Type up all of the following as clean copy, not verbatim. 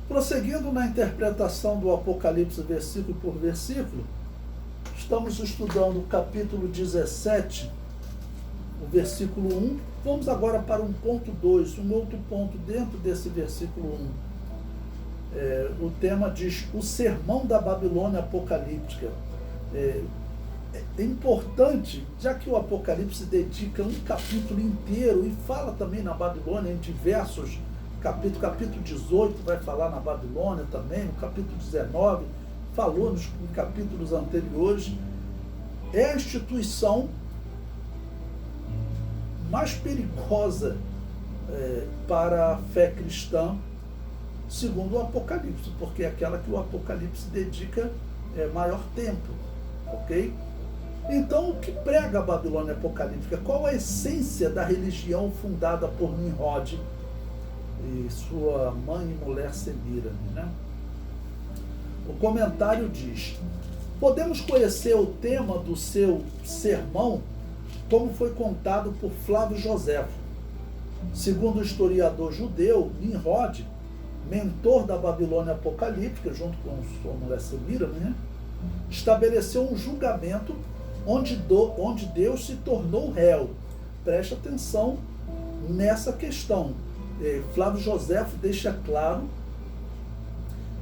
Prosseguindo na interpretação do Apocalipse versículo por versículo, estamos estudando o capítulo 17, o versículo 1. Vamos agora para um ponto 2, um outro ponto dentro desse versículo 1. O tema diz: o sermão da Babilônia apocalíptica. É importante, já que o Apocalipse dedica um capítulo inteiro e fala também na Babilônia em diversos capítulos. Capítulo 18 vai falar na Babilônia também, no capítulo 19 falou em capítulos anteriores. É a instituição mais perigosa para a fé cristã, segundo o Apocalipse, porque é aquela que o Apocalipse dedica maior tempo, ok? Então, o que prega a Babilônia apocalíptica? Qual a essência da religião fundada por Nimrod e sua mãe e mulher Semíramis, né? O comentário diz: podemos conhecer o tema do seu sermão como foi contado por Flávio Joséfo. Segundo o historiador judeu, Nimrod, mentor da Babilônia apocalíptica, junto com sua mulher Semíramis, né, estabeleceu um julgamento onde Deus se tornou réu. Preste atenção nessa questão. Flávio Joséfo deixa claro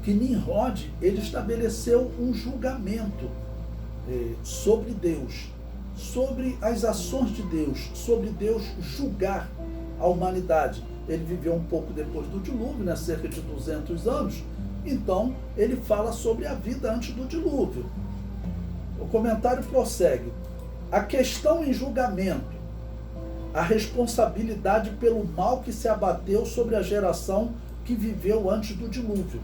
que Nimrod, ele estabeleceu um julgamento sobre Deus, sobre as ações de Deus, sobre Deus julgar a humanidade. Ele viveu um pouco depois do dilúvio, né, cerca de 200 anos, então ele fala sobre a vida antes do dilúvio. O comentário prossegue: a questão em julgamento, a responsabilidade pelo mal que se abateu sobre a geração que viveu antes do dilúvio.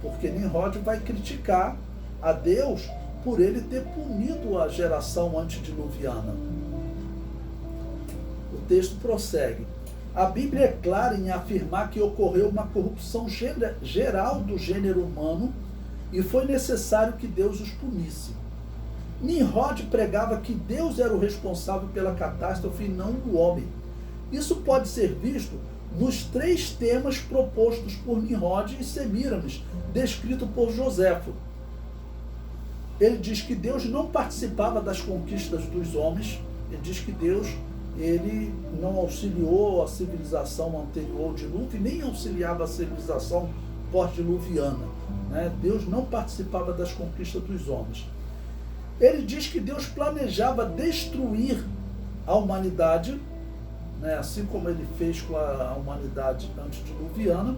Porque Nimrod vai criticar a Deus por ele ter punido a geração antediluviana. O texto prossegue: a Bíblia é clara em afirmar que ocorreu uma corrupção geral do gênero humano e foi necessário que Deus os punisse. Nimrod pregava que Deus era o responsável pela catástrofe e não o homem. Isso pode ser visto nos 3 temas propostos por Nimrod e Semíramis, descrito por Joséfo. Ele diz que Deus não participava das conquistas dos homens. Ele diz que Deus ele não auxiliou a civilização anterior ao dilúvio, nem auxiliava a civilização pós-diluviana. Deus não participava das conquistas dos homens. Ele diz que Deus planejava destruir a humanidade, assim como ele fez com a humanidade antediluviana,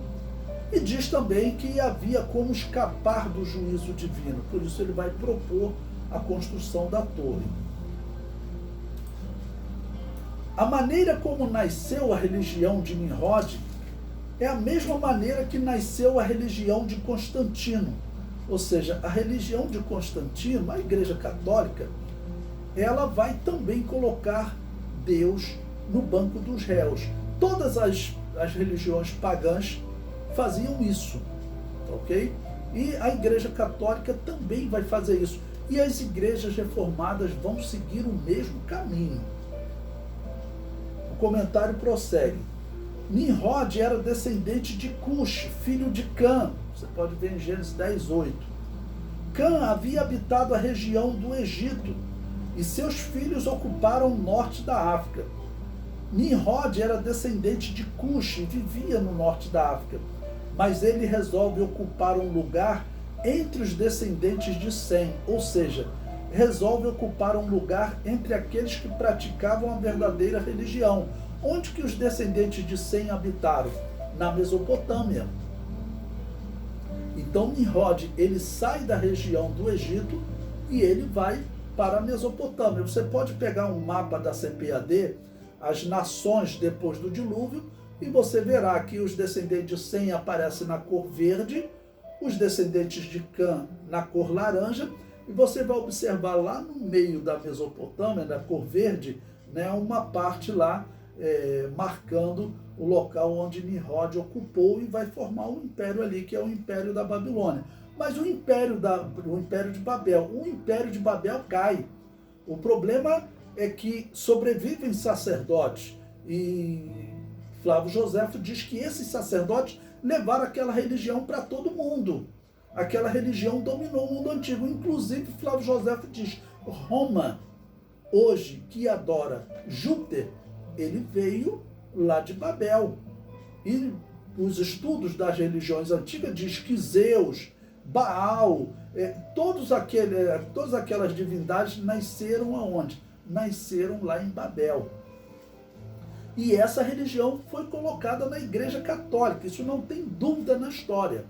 e diz também que havia como escapar do juízo divino. Por isso ele vai propor a construção da torre. A maneira como nasceu a religião de Nimrod é a mesma maneira que nasceu a religião de Constantino. Ou seja, a religião de Constantino, a Igreja Católica, ela vai também colocar Deus no banco dos réus. Todas as religiões pagãs faziam isso, ok? E a Igreja Católica também vai fazer isso. E as igrejas reformadas vão seguir o mesmo caminho. O comentário prossegue: Nimrod era descendente de Cush, filho de Cã. Você pode ver em Gênesis 10:8. Cã havia habitado a região do Egito e seus filhos ocuparam o norte da África. Nimrod era descendente de Cush e vivia no norte da África, mas ele resolve ocupar um lugar entre os descendentes de Sem, ou seja, resolve ocupar um lugar entre aqueles que praticavam a verdadeira religião. Onde que os descendentes de Sem habitaram? Na Mesopotâmia. Então Nimrod, ele sai da região do Egito e ele vai para a Mesopotâmia. Você pode pegar um mapa da CPAD, as nações depois do dilúvio, e você verá que os descendentes de Sem aparecem na cor verde, os descendentes de Cã na cor laranja, e você vai observar lá no meio da Mesopotâmia, da cor verde, uma parte lá marcando o local onde Nimrod ocupou, e vai formar um império ali, que é o Império da Babilônia. Mas o Império de Babel, o Império de Babel cai. O problema é que sobrevivem sacerdotes e Flávio Joséfo diz que esses sacerdotes levaram aquela religião para todo mundo. Aquela religião dominou o mundo antigo. Inclusive, Flávio Joséfo diz, Roma, hoje, que adora Júpiter, ele veio lá de Babel. E os estudos das religiões antigas diz que Zeus, Baal, todas aquelas divindades nasceram aonde? Nasceram lá em Babel. E essa religião foi colocada na Igreja Católica, isso não tem dúvida na história.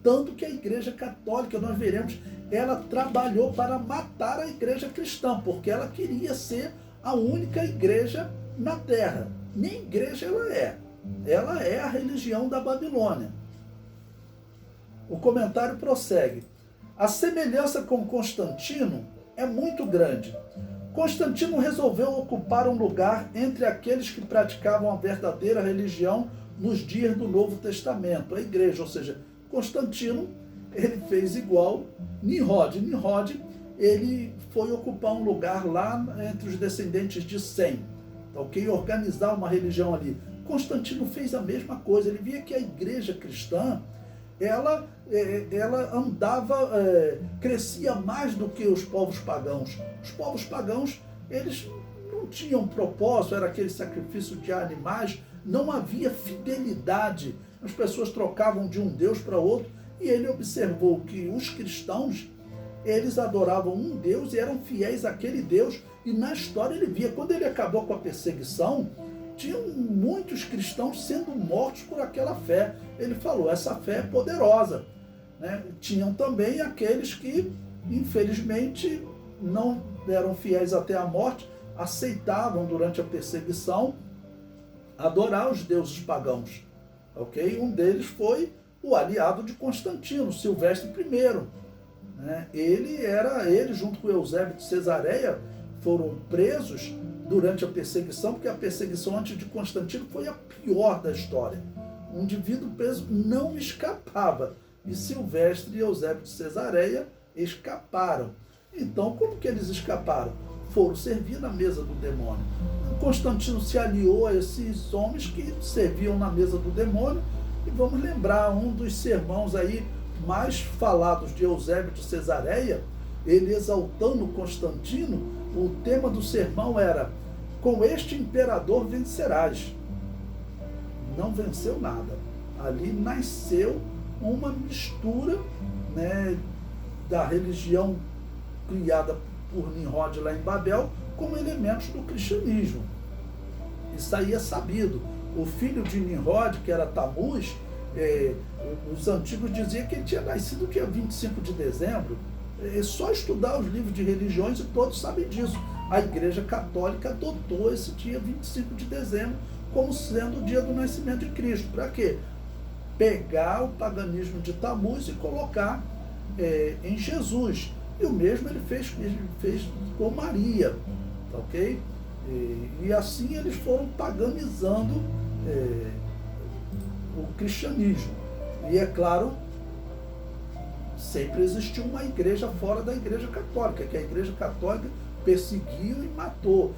Tanto que a Igreja Católica, nós veremos, ela trabalhou para matar a Igreja Cristã, porque ela queria ser a única igreja na Terra. Nem igreja ela é a religião da Babilônia. O comentário prossegue. A semelhança com Constantino é muito grande. Constantino resolveu ocupar um lugar entre aqueles que praticavam a verdadeira religião nos dias do Novo Testamento, a igreja, ou seja, Constantino, ele fez igual Nimrod. Nimrod, ele foi ocupar um lugar lá entre os descendentes de Sem, ok? Organizar uma religião ali. Constantino fez a mesma coisa, ele via que a igreja cristã, ela andava, crescia mais do que os povos pagãos. Os povos pagãos, eles não tinham propósito, era aquele sacrifício de animais, não havia fidelidade. As pessoas trocavam de um Deus para outro, e ele observou que os cristãos, eles adoravam um Deus e eram fiéis àquele Deus, e na história ele via, quando ele acabou com a perseguição, tinham muitos cristãos sendo mortos por aquela fé. Ele falou, essa fé é poderosa, né? Tinham também aqueles que, infelizmente, não eram fiéis até a morte, aceitavam durante a perseguição adorar os deuses pagãos. Okay? Um deles foi o aliado de Constantino, Silvestre I. Né? Ele, junto com Eusébio de Cesareia, foram presos durante a perseguição, porque a perseguição antes de Constantino foi a pior da história. Um indivíduo preso não escapava, e Silvestre e Eusébio de Cesareia escaparam. Então, como que eles escaparam? Foram servir na mesa do demônio. Constantino se aliou a esses homens que serviam na mesa do demônio, e vamos lembrar um dos sermãos aí mais falados de Eusébio de Cesareia, ele exaltando Constantino. O tema do sermão era: com este imperador vencerás. Não venceu nada. Ali nasceu uma mistura, né, da religião criada por Nimrod lá em Babel com elementos do cristianismo. Isso aí é sabido. O filho de Nimrod, que era Tamuz, os antigos diziam que ele tinha nascido dia 25 de dezembro. É só estudar os livros de religiões e todos sabem disso. A Igreja Católica adotou esse dia 25 de dezembro como sendo o dia do nascimento de Cristo. Para quê? Pegar o paganismo de Tamuz e colocar em Jesus. E o mesmo ele fez com Maria, ok? E assim eles foram paganizando o cristianismo. E é claro, sempre existiu uma igreja fora da Igreja Católica, que a Igreja Católica perseguiu e matou.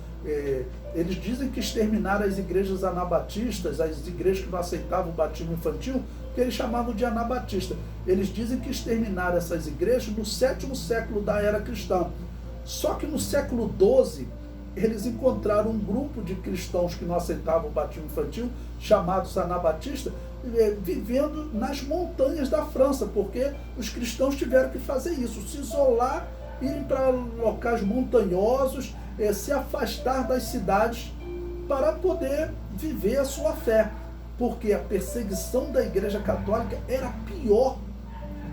Eles dizem que exterminaram as igrejas anabatistas, as igrejas que não aceitavam o batismo infantil, que eles chamavam de anabatista. Eles dizem que exterminaram essas igrejas no 7º século da era cristã. Só que no século XII, eles encontraram um grupo de cristãos que não aceitavam o batismo infantil, chamados anabatistas, vivendo nas montanhas da França, porque os cristãos tiveram que fazer isso, se isolar, irem para locais montanhosos, se afastar das cidades para poder viver a sua fé, porque a perseguição da Igreja Católica era pior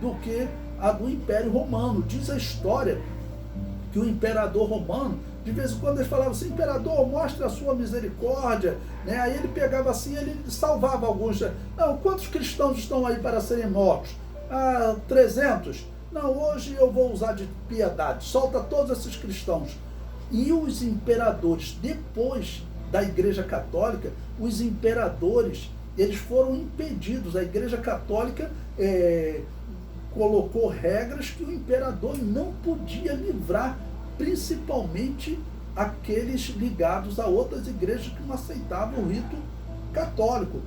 do que a do Império Romano. Diz a história que o imperador romano, de vez em quando ele falava assim: imperador, mostre a sua misericórdia, né? Aí ele pegava assim, ele salvava alguns. Não, quantos cristãos estão aí para serem mortos? 300? Não, hoje eu vou usar de piedade, solta todos esses cristãos. E os imperadores, depois da Igreja Católica, os imperadores, eles foram impedidos. A Igreja Católica colocou regras que o imperador não podia livrar, principalmente aqueles ligados a outras igrejas que não aceitavam o rito católico.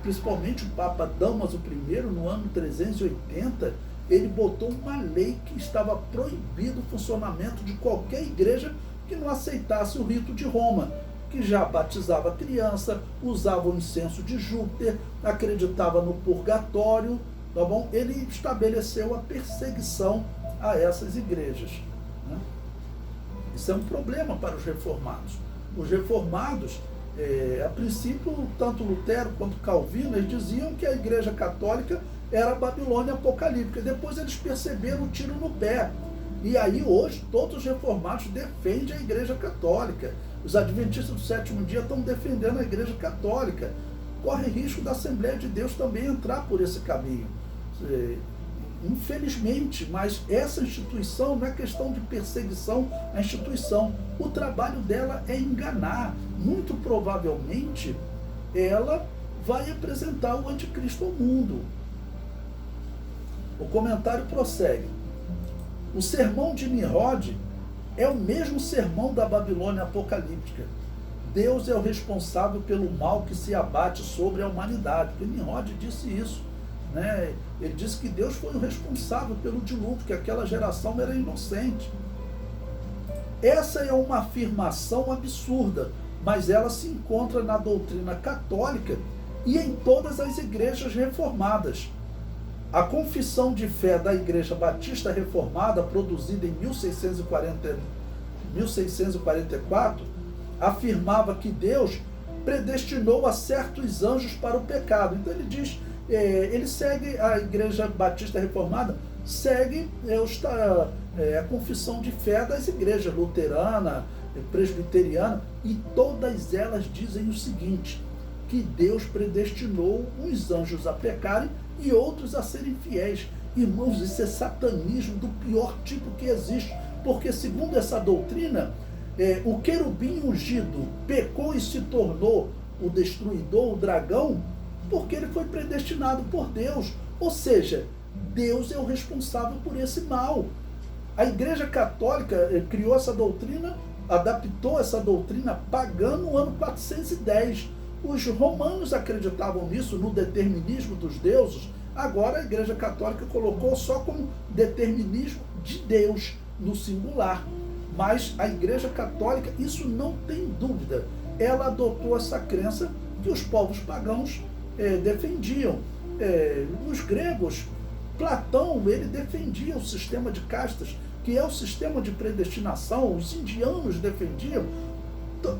Principalmente o Papa Damaso I, no ano 380, ele botou uma lei que estava proibido o funcionamento de qualquer igreja que não aceitasse o rito de Roma, que já batizava criança, usava o incenso de Júpiter, acreditava no purgatório, tá bom? Ele estabeleceu a perseguição a essas igrejas, né? Isso é um problema para os reformados. Os reformados, a princípio, tanto Lutero quanto Calvino, eles diziam que a Igreja Católica era a Babilônia apocalíptica. Depois eles perceberam o tiro no pé. E aí hoje todos os reformados defendem a Igreja Católica. Os adventistas do sétimo dia estão defendendo a Igreja Católica. Corre risco da Assembleia de Deus também entrar por esse caminho. Infelizmente, mas essa instituição não é questão de perseguição à instituição. O trabalho dela é enganar. Muito provavelmente ela vai apresentar o anticristo ao mundo. O comentário prossegue. O sermão de Nimrod é o mesmo sermão da Babilônia apocalíptica. Deus é o responsável pelo mal que se abate sobre a humanidade. Porque Nimrod disse isso, né? Ele disse que Deus foi o responsável pelo dilúvio, que aquela geração era inocente. Essa é uma afirmação absurda, mas ela se encontra na doutrina católica e em todas as igrejas reformadas. A confissão de fé da Igreja Batista Reformada, produzida em 1644, afirmava que Deus predestinou a certos anjos para o pecado. Então ele diz, ele segue a Igreja Batista Reformada, segue a confissão de fé das igrejas luterana, presbiteriana, e todas elas dizem o seguinte, que Deus predestinou uns anjos a pecarem e outros a serem fiéis. Irmãos, isso é satanismo do pior tipo que existe, porque segundo essa doutrina, o querubim ungido pecou e se tornou o destruidor, o dragão, porque ele foi predestinado por Deus. Ou seja, Deus é o responsável por esse mal. A Igreja Católica criou essa doutrina, adaptou essa doutrina pagã no ano 410. Os romanos acreditavam nisso, no determinismo dos deuses. Agora a Igreja Católica colocou só como determinismo de Deus, no singular. Mas a Igreja Católica, isso não tem dúvida, ela adotou essa crença que os povos pagãos defendiam. Os gregos, Platão, ele defendia o sistema de castas, que é o sistema de predestinação. Os indianos defendiam.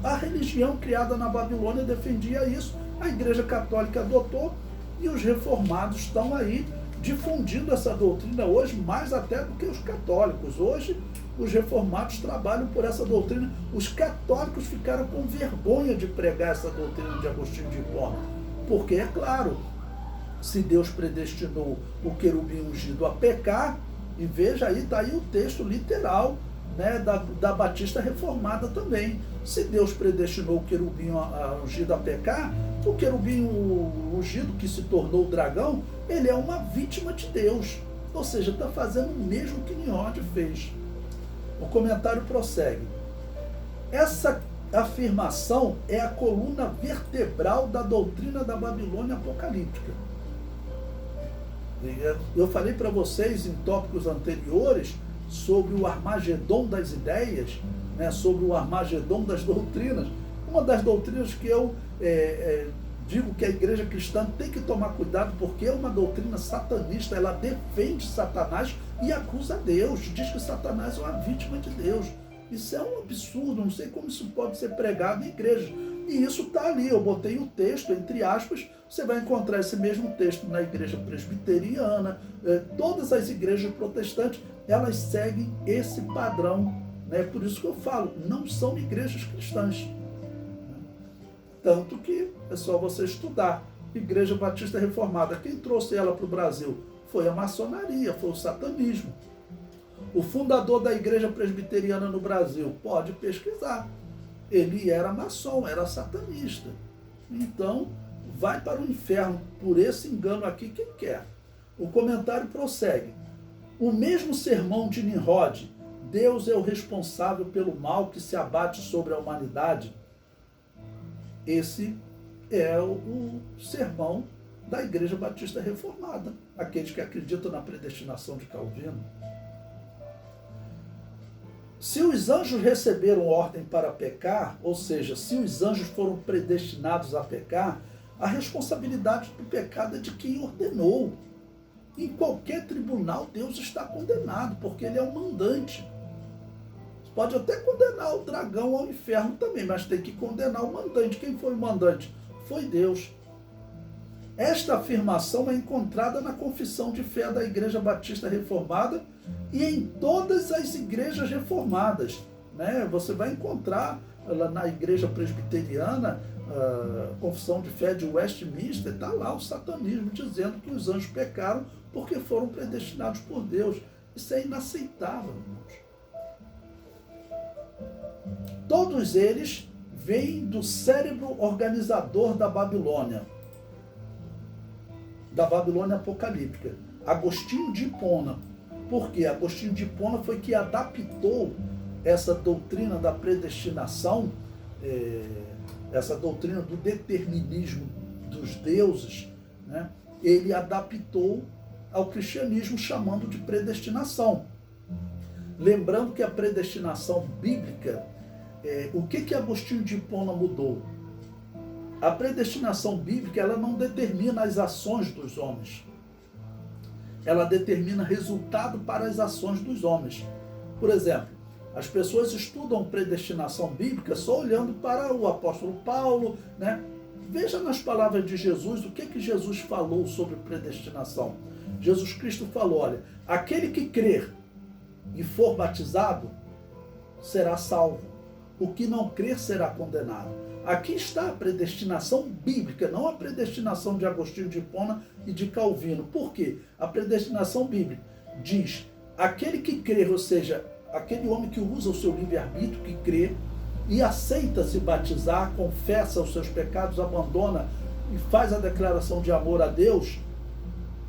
A religião criada na Babilônia defendia isso, a Igreja Católica adotou e os reformados estão aí difundindo essa doutrina hoje, mais até do que os católicos. Hoje, os reformados trabalham por essa doutrina. Os católicos ficaram com vergonha de pregar essa doutrina de Agostinho de Hipona, porque, é claro, se Deus predestinou o querubim ungido a pecar, e veja aí, está aí o texto literal, né, da Batista Reformada também. Se Deus predestinou o querubim ungido a pecar, o querubim ungido que se tornou o dragão, ele é uma vítima de Deus. Ou seja, está fazendo o mesmo que Nimrod fez. O comentário prossegue. Essa afirmação é a coluna vertebral da doutrina da Babilônia apocalíptica. Eu falei para vocês em tópicos anteriores sobre o Armagedon das ideias, né, sobre o Armagedon das doutrinas. Uma das doutrinas que eu digo que a igreja cristã tem que tomar cuidado, porque é uma doutrina satanista, ela defende Satanás e acusa Deus, diz que Satanás é uma vítima de Deus. Isso é um absurdo, não sei como isso pode ser pregado em igrejas. E isso está ali, eu botei o texto, entre aspas, você vai encontrar esse mesmo texto na igreja presbiteriana, todas as igrejas protestantes, elas seguem esse padrão, né? Por isso que eu falo, não são igrejas cristãs. Tanto que é só você estudar. Igreja Batista Reformada, quem trouxe ela para o Brasil foi a maçonaria, foi o satanismo. O fundador da igreja presbiteriana no Brasil, pode pesquisar, ele era maçom, era satanista. Então, vai para o inferno por esse engano aqui quem quer. O comentário prossegue. O mesmo sermão de Nimrod, Deus é o responsável pelo mal que se abate sobre a humanidade. Esse é o sermão da Igreja Batista Reformada, aqueles que acreditam na predestinação de Calvino. Se os anjos receberam ordem para pecar, ou seja, se os anjos foram predestinados a pecar, a responsabilidade do pecado é de quem ordenou. Em qualquer tribunal, Deus está condenado, porque ele é o mandante. Você pode até condenar o dragão ao inferno também, mas tem que condenar o mandante. Quem foi o mandante? Foi Deus. Esta afirmação é encontrada na Confissão de Fé da Igreja Batista Reformada e em todas as igrejas reformadas, né? Você vai encontrar lá na Igreja Presbiteriana, a Confissão de Fé de Westminster, está lá o satanismo dizendo que os anjos pecaram porque foram predestinados por Deus. Isso é inaceitável, irmãos. Todos eles vêm do cérebro organizador da Babilônia apocalíptica, Agostinho de Hipona. Por quê? Agostinho de Hipona foi que adaptou essa doutrina da predestinação, essa doutrina do determinismo dos deuses, né? Ele adaptou ao cristianismo chamando de predestinação. Lembrando que a predestinação bíblica, o que Agostinho de Hipona mudou? A predestinação bíblica, ela não determina as ações dos homens. Ela determina resultado para as ações dos homens. Por exemplo, as pessoas estudam predestinação bíblica só olhando para o apóstolo Paulo, né? Veja nas palavras de Jesus o que Jesus falou sobre predestinação. Jesus Cristo falou, olha, aquele que crer e for batizado será salvo. O que não crer será condenado. Aqui está a predestinação bíblica, não a predestinação de Agostinho de Hipona e de Calvino. Por quê? A predestinação bíblica diz, aquele que crer, ou seja, aquele homem que usa o seu livre-arbítrio, que crê e aceita se batizar, confessa os seus pecados, abandona e faz a declaração de amor a Deus,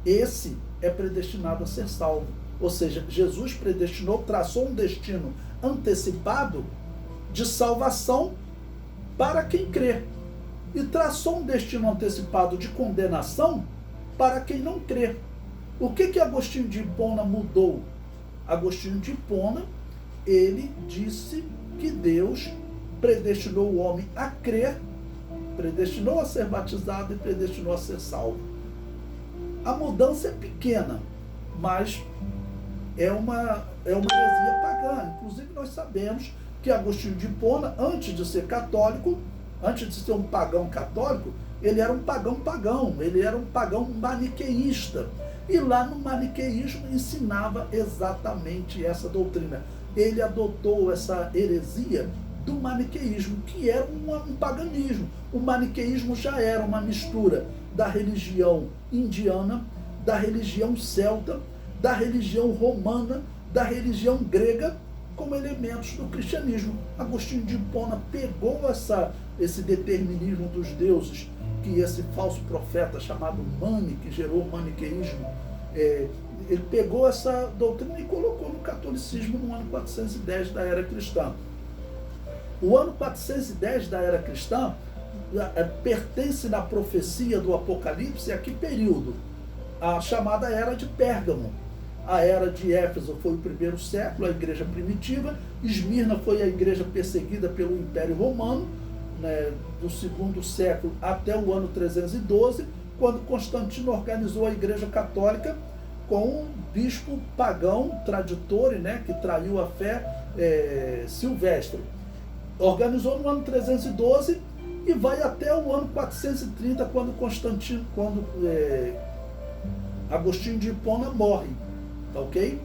esse é predestinado a ser salvo. Ou seja, Jesus predestinou, traçou um destino antecipado de salvação para quem crê, e traçou um destino antecipado de condenação para quem não crê. O que Agostinho de Hipona mudou? Agostinho de Hipona, ele disse que Deus predestinou o homem a crer, predestinou a ser batizado e predestinou a ser salvo. A mudança é pequena, mas é uma heresia pagã. Inclusive nós sabemos que Agostinho de Hipona, antes de ser católico, antes de ser um pagão católico, ele era um pagão, ele era um pagão maniqueísta. E lá no maniqueísmo ensinava exatamente essa doutrina. Ele adotou essa heresia do maniqueísmo, que era um paganismo. O maniqueísmo já era uma mistura da religião indiana, da religião celta, da religião romana, da religião grega, como elementos do cristianismo. Agostinho de Hipona pegou esse determinismo dos deuses, que esse falso profeta chamado Mani, que gerou o maniqueísmo, ele pegou essa doutrina e colocou no catolicismo no ano 410 da era cristã. O ano 410 da era cristã pertence na profecia do Apocalipse a que período? A chamada Era de Pérgamo. A Era de Éfeso foi o primeiro século, a igreja primitiva. Esmirna foi a igreja perseguida pelo Império Romano, né, do segundo século até o ano 312, quando Constantino organizou a igreja católica com um bispo pagão, traditore, né, que traiu a fé, Silvestre. Organizou no ano 312 e vai até o ano 430, quando Agostinho de Hipona morre. Tá ok?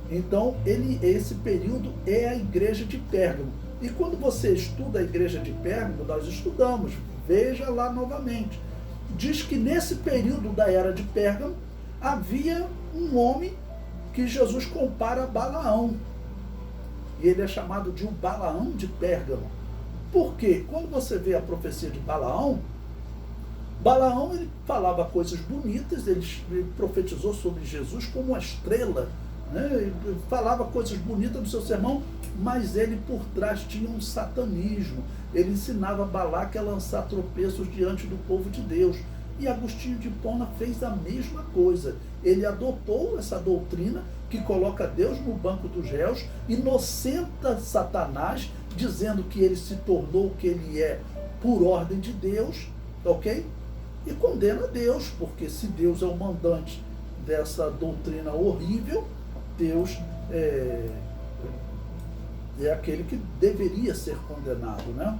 Então, esse período é a igreja de Pérgamo. E quando você estuda a igreja de Pérgamo, nós estudamos, veja lá novamente. Diz que nesse período da era de Pérgamo, havia um homem que Jesus compara a Balaão. E ele é chamado de o Balaão de Pérgamo. Por quê? Quando você vê a profecia de Balaão, ele falava coisas bonitas, ele profetizou sobre Jesus como uma estrela, né? Ele falava coisas bonitas no seu sermão, mas ele por trás tinha um satanismo. Ele ensinava Balaque a lançar tropeços diante do povo de Deus. E Agostinho de Hipona fez a mesma coisa. Ele adotou essa doutrina que coloca Deus no banco dos réus, inocenta Satanás, dizendo que ele se tornou o que ele é por ordem de Deus, ok? E condena Deus, porque se Deus é o mandante dessa doutrina horrível, Deus é aquele que deveria ser condenado, né?